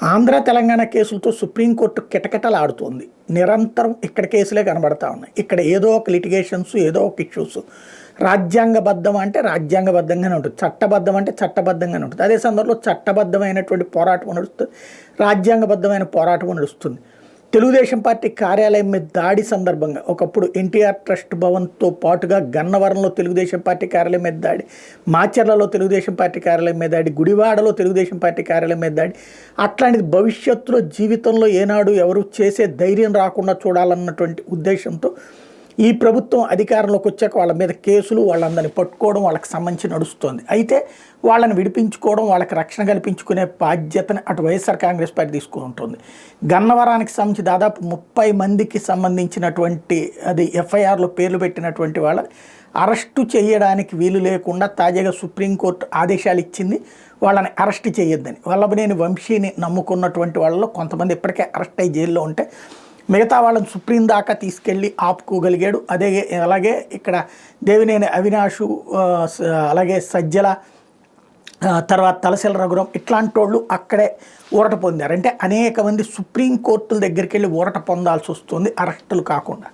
ఆంధ్ర తెలంగాణ కేసులతో సుప్రీంకోర్టు కిటకిటలాడుతోంది. నిరంతరం ఇక్కడ కేసులే కనబడతా ఉన్నాయి. ఇక్కడ ఏదో ఒక లిటిగేషన్స్, ఏదో ఒక ఇష్యూస్. రాజ్యాంగబద్ధం అంటే రాజ్యాంగబద్ధంగానే ఉంటుంది, చట్టబద్ధం అంటే చట్టబద్ధంగానే ఉంటుంది. అదే సందర్భంలో చట్టబద్ధమైనటువంటి పోరాటం నడుస్తుంది, రాజ్యాంగబద్ధమైన పోరాటం నడుస్తుంది. తెలుగుదేశం పార్టీ కార్యాలయం మీద దాడి సందర్భంగా ఒకప్పుడు ఎన్టీఆర్ ట్రస్ట్ భవన్తో పాటుగా గన్నవరంలో తెలుగుదేశం పార్టీ కార్యాలయం మీద దాడి, మాచర్లలో తెలుగుదేశం పార్టీ కార్యాలయం మీద దాడి, గుడివాడలో తెలుగుదేశం పార్టీ కార్యాలయం మీద దాడి. అట్లాంటిది భవిష్యత్తులో జీవితంలో ఏనాడు ఎవరు చేసే ధైర్యం రాకుండా చూడాలన్నటువంటి ఉద్దేశంతో ఈ ప్రభుత్వం అధికారంలోకి వచ్చాక వాళ్ళ మీద కేసులు, వాళ్ళందరినీ పట్టుకోవడం, వాళ్ళకి సంబంధించి నడుస్తోంది. అయితే వాళ్ళని విడిపించుకోవడం, వాళ్ళకి రక్షణ కల్పించుకునే బాధ్యతని అటు వైఎస్ఆర్ కాంగ్రెస్ పార్టీ తీసుకుంటుంది. గన్నవరానికి సంబంధించి దాదాపు 30 మందికి సంబంధించినటువంటి అది ఎఫ్ఐఆర్లో పేర్లు పెట్టినటువంటి వాళ్ళని అరెస్టు చేయడానికి వీలు లేకుండా తాజాగా సుప్రీంకోర్టు ఆదేశాలు ఇచ్చింది. వాళ్ళని అరెస్ట్ చేయొద్దని. వల్లభనేని వంశీని నమ్ముకున్నటువంటి వాళ్ళలో కొంతమంది ఇప్పటికే అరెస్ట్ అయ్యి జైల్లో ఉంటే మిగతా వాళ్ళని సుప్రీం దాకా తీసుకెళ్ళి ఆపుకోగలిగాడు. అలాగే ఇక్కడ దేవినేని అవినాషు, అలాగే సజ్జల, తర్వాత తలసిల రఘురాం ఇట్లాంటి వాళ్ళు అక్కడే ఊరట పొందారు. అంటే అనేక మంది సుప్రీంకోర్టుల దగ్గరికి వెళ్ళి ఊరట పొందాల్సి వస్తుంది అరెస్టులు కాకుండా.